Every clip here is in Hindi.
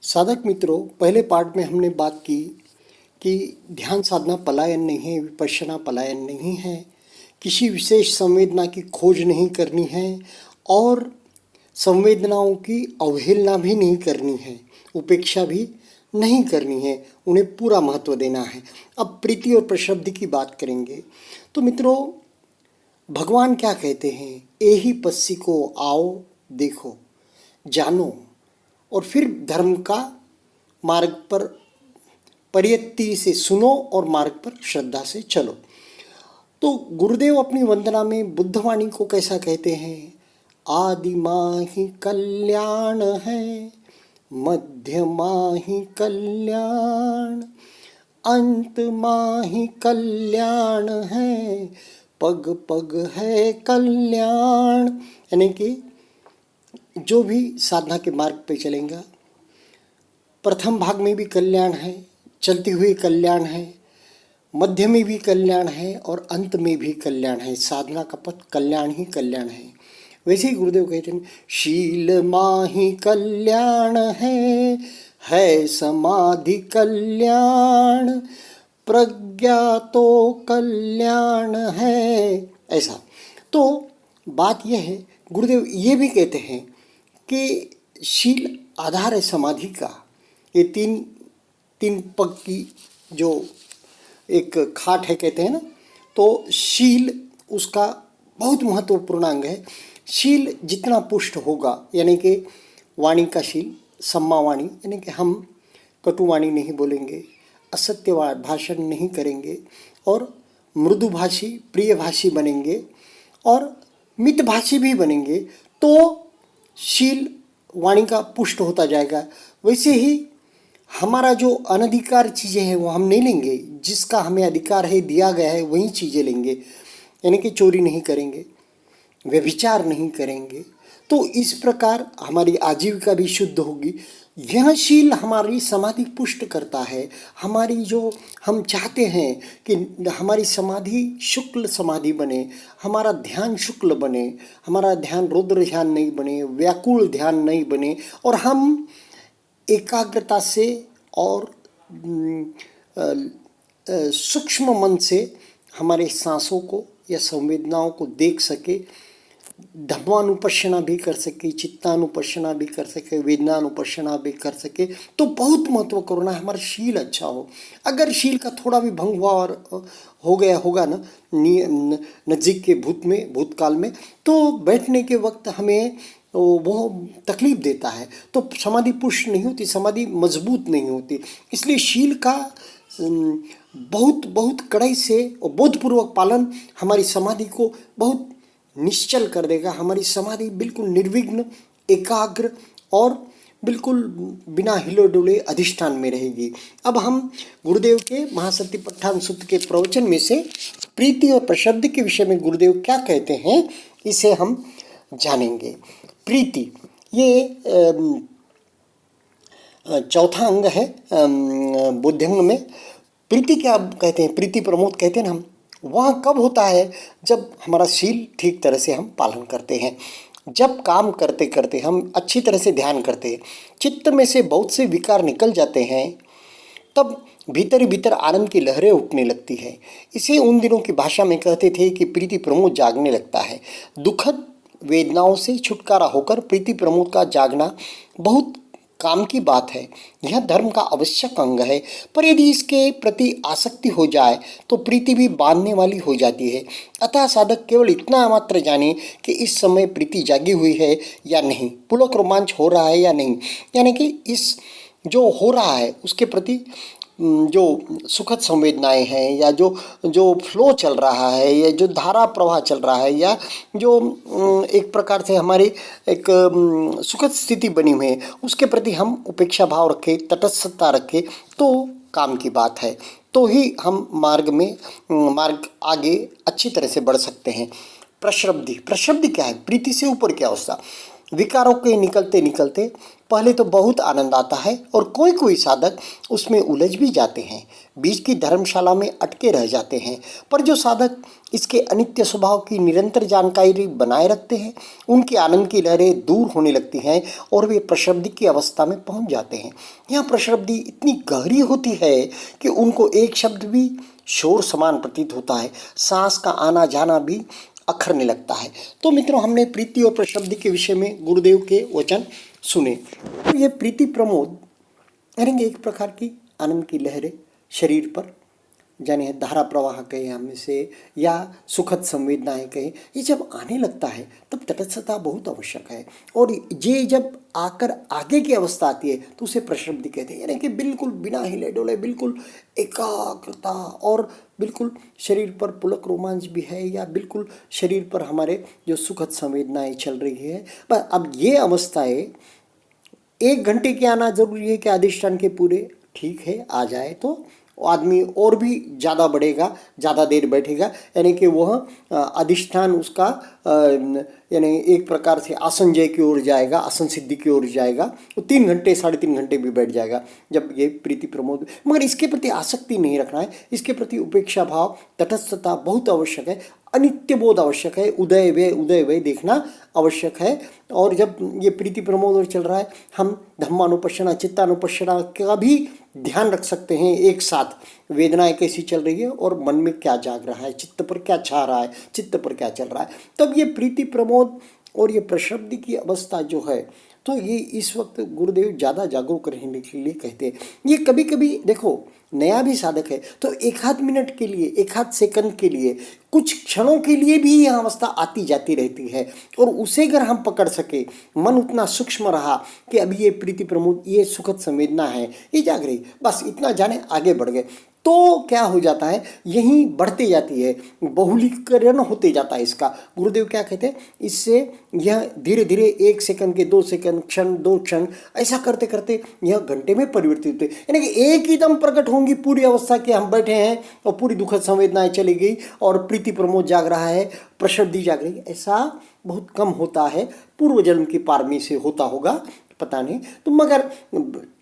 साधक मित्रों, पहले पार्ट में हमने बात की कि ध्यान साधना पलायन नहीं है, विपश्यना पलायन नहीं है, किसी विशेष संवेदना की खोज नहीं करनी है और संवेदनाओं की अवहेलना भी नहीं करनी है, उपेक्षा भी नहीं करनी है, उन्हें पूरा महत्व देना है। अब प्रीति और प्रशब्द की बात करेंगे। तो मित्रों, भगवान क्या कहते हैं? एहि पस्सी को आओ देखो जानो और फिर धर्म का मार्ग पर परियत्ति से सुनो और मार्ग पर श्रद्धा से चलो। तो गुरुदेव अपनी वंदना में बुद्धवाणी को कैसा कहते हैं? आदि माहि कल्याण है, मध्य माहि कल्याण, अंत माहि कल्याण है, पग पग है कल्याण। यानी कि जो भी साधना के मार्ग पे चलेगा, प्रथम भाग में भी कल्याण है, चलते हुए कल्याण है, मध्य में भी कल्याण है और अंत में भी कल्याण है। साधना का पथ कल्याण ही कल्याण है। वैसे ही गुरुदेव कहते हैं शील माहि कल्याण है समाधि कल्याण, प्रज्ञा तो कल्याण है। ऐसा तो बात यह है, गुरुदेव ये भी कहते हैं कि शील आधार है समाधि का। ये तीन पग की जो एक खाट है कहते हैं ना, तो शील उसका बहुत महत्वपूर्ण अंग है। शील जितना पुष्ट होगा, यानी कि वाणी का शील, सम्मा वाणी, यानी कि हम कटुवाणी नहीं बोलेंगे, असत्य भाषण नहीं करेंगे और मृदुभाषी प्रियभाषी बनेंगे और मितभाषी भी बनेंगे, तो शील वाणी का पुष्ट होता जाएगा। वैसे ही हमारा जो अनधिकार चीज़ें हैं वो हम नहीं लेंगे, जिसका हमें अधिकार है दिया गया है वही चीज़ें लेंगे। यानी कि चोरी नहीं करेंगे, व्यभिचार नहीं करेंगे। तो इस प्रकार हमारी आजीविका भी शुद्ध होगी। यह शील हमारी समाधि पुष्ट करता है। हमारी जो हम चाहते हैं कि हमारी समाधि शुक्ल समाधि बने, हमारा ध्यान शुक्ल बने, हमारा ध्यान रुद्र ध्यान नहीं बने, व्याकुल ध्यान नहीं बने और हम एकाग्रता से और सूक्ष्म मन से हमारे सांसों को या संवेदनाओं को देख सके, धम्मानुपश्यना भी कर सके, चित्तानुपश्यना भी कर सके, वेदनानुपश्यना भी कर सके। तो बहुत महत्वपूर्ण है हमारा शील अच्छा हो। अगर शील का थोड़ा भी भंग हुआ और हो गया होगा ना नज़दीक के भूतकाल में, तो बैठने के वक्त हमें वो तकलीफ देता है, तो समाधि पुष्ट नहीं होती, समाधि मजबूत नहीं होती। इसलिए शील का बहुत बहुत कड़ाई से और बोधपूर्वक पालन हमारी समाधि को बहुत निश्चल कर देगा। हमारी समाधि बिल्कुल निर्विघ्न, एकाग्र और बिल्कुल बिना हिले डुले अधिष्ठान में रहेगी। अब हम गुरुदेव के महासतिपट्ठान सूत्र के प्रवचन में से प्रीति और प्रशब्द के विषय में गुरुदेव क्या कहते हैं, इसे हम जानेंगे। प्रीति ये चौथा अंग है बुद्धिंग में। प्रीति क्या कहते हैं? प्रीति प्रमोद कहते हैं ना हम। वह कब होता है? जब हमारा शील ठीक तरह से हम पालन करते हैं, जब काम करते करते हम अच्छी तरह से ध्यान करते हैं, चित्त में से बहुत से विकार निकल जाते हैं, तब भीतर ही भीतर आनंद की लहरें उठने लगती है। इसे उन दिनों की भाषा में कहते थे कि प्रीति प्रमोद जागने लगता है। दुखद वेदनाओं से छुटकारा होकर प्रीति प्रमोद का जागना बहुत काम की बात है। यह धर्म का आवश्यक अंग है, पर यदि इसके प्रति आसक्ति हो जाए तो प्रीति भी बांधने वाली हो जाती है। अतः साधक केवल इतना मात्र जाने कि इस समय प्रीति जागी हुई है या नहीं, पुलक रोमांच हो रहा है या नहीं, यानी कि इस जो हो रहा है उसके प्रति जो सुखद संवेदनाएं हैं या जो फ्लो चल रहा है या जो धारा प्रवाह चल रहा है या जो एक प्रकार से हमारी एक सुखद स्थिति बनी हुई है, उसके प्रति हम उपेक्षा भाव रखें, तटस्थता रखें, तो काम की बात है। तो ही हम मार्ग आगे अच्छी तरह से बढ़ सकते हैं। प्रशब्दि क्या है? प्रीति से ऊपर क्या होता? विकारों के निकलते निकलते पहले तो बहुत आनंद आता है और कोई कोई साधक उसमें उलझ भी जाते हैं, बीच की धर्मशाला में अटके रह जाते हैं। पर जो साधक इसके अनित्य स्वभाव की निरंतर जानकारी बनाए रखते हैं, उनके आनंद की लहरें दूर होने लगती हैं और वे प्रशब्दी की अवस्था में पहुंच जाते हैं। यहाँ प्रशब्दी इतनी गहरी होती है कि उनको एक शब्द भी शोर समान प्रतीत होता है, सांस का आना जाना भी अखरने लगता है। तो मित्रों, हमने प्रीति और प्रशब्दी के विषय में गुरुदेव के वचन सुने। तो ये प्रीति प्रमोद यानी एक प्रकार की आनंद की लहरें शरीर पर, जाने धारा प्रवाह कहें हम इसे या सुखद संवेदनाएं कहें, ये जब आने लगता है तब तटस्थता बहुत आवश्यक है। और ये जब आकर आगे की अवस्था आती है तो उसे प्रशब्दी कहते हैं, यानी कि बिल्कुल बिना हिले डोले, बिल्कुल एकाग्रता और बिल्कुल शरीर पर पुलक रोमांच भी है, या बिल्कुल शरीर पर हमारे जो सुखद संवेदनाएं चल रही है। पर अब ये अवस्थाएं 1 घंटे के आना जरूरी है कि अधिष्ठान के पूरे ठीक है आ जाए तो आदमी और भी ज़्यादा बढ़ेगा, ज़्यादा देर बैठेगा, यानी कि वह अधिष्ठान उसका यानी एक प्रकार से आसन जय की ओर जाएगा, आसन सिद्धि की ओर जाएगा। तो 3 घंटे 3.5 घंटे भी बैठ जाएगा जब ये प्रीति प्रमोद। मगर इसके प्रति आसक्ति नहीं रखना है, इसके प्रति उपेक्षा भाव, तटस्थता बहुत आवश्यक है, अनित्य बोध आवश्यक है, उदय व्यय देखना आवश्यक है। और जब ये प्रीति प्रमोद और चल रहा है, हम धम्मानुपश्यना चित्तानुपश्यना का भी ध्यान रख सकते हैं एक साथ। वेदनाएं कैसी चल रही है और मन में क्या जाग रहा है, चित्त पर क्या छा रहा है, चित्त पर क्या चल रहा है। तब ये प्रीति प्रमोद और ये प्रशब्दी की अवस्था जो है, तो ये इस वक्त गुरुदेव ज़्यादा जागरूक रहने के लिए कहते हैं। ये कभी कभी देखो नया भी साधक है तो 1 आध मिनट के लिए, 1 आध सेकंड के लिए, कुछ क्षणों के लिए भी यह अवस्था आती जाती रहती है। और उसे अगर हम पकड़ सके, मन उतना सूक्ष्म रहा कि अभी ये प्रीति प्रमोद, ये सुखद संवेदना है, ये जाग रही, बस इतना जाने आगे बढ़ गए, तो क्या हो जाता है, यहीं बढ़ते जाती है, बहुलीकरण होते जाता है इसका। गुरुदेव क्या कहते हैं, इससे यह धीरे धीरे 1 सेकंड के 2 सेकंड, क्षण 2 क्षण, ऐसा करते करते यह घंटे में परिवर्तित होते, यानी कि एक ही दम प्रकट होंगी पूरी अवस्था के हम बैठे हैं और पूरी दुखद संवेदनाएं चली गई और प्रीति प्रमोद जाग रहा है, प्रशब्दी जाग रही है। ऐसा बहुत कम होता है, पूर्व जन्म की पारमी से होता होगा, पता नहीं। तो मगर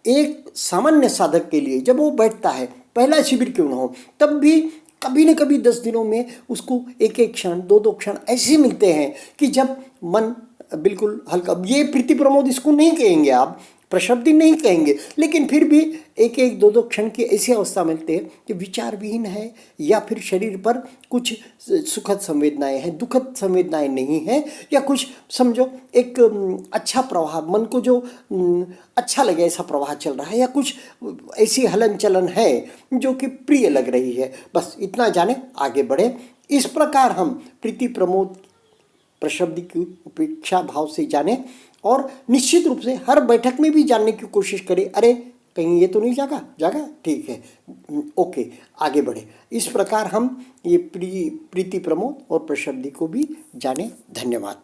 एक सामान्य साधक के लिए जब वो बैठता है, पहला शिविर क्यों ना हो, तब भी कभी न कभी 10 दिनों में उसको 1-1 क्षण, 2-2 क्षण ऐसे मिलते हैं कि जब मन बिल्कुल हल्का। ये प्रीति प्रमोद इसको नहीं कहेंगे आप, प्रशब्दी नहीं कहेंगे, लेकिन फिर भी 1-1, 2-2 क्षण की ऐसी अवस्था मिलते हैं कि विचार विहीन है, या फिर शरीर पर कुछ सुखद संवेदनाएं हैं, दुखद संवेदनाएं नहीं हैं, या कुछ समझो एक अच्छा प्रवाह, मन को जो अच्छा लगे ऐसा प्रवाह चल रहा है, या कुछ ऐसी हलन चलन है जो कि प्रिय लग रही है, बस इतना जाने आगे बढ़े। इस प्रकार हम प्रीति प्रमोद प्रशब्दी की उपेक्षा भाव से जाने, और निश्चित रूप से हर बैठक में भी जानने की कोशिश करें, अरे कहीं ये तो नहीं जागा, ठीक है, ओके, आगे बढ़े। इस प्रकार हम ये प्रीति प्रमोद और प्रशब्दी को भी जाने। धन्यवाद।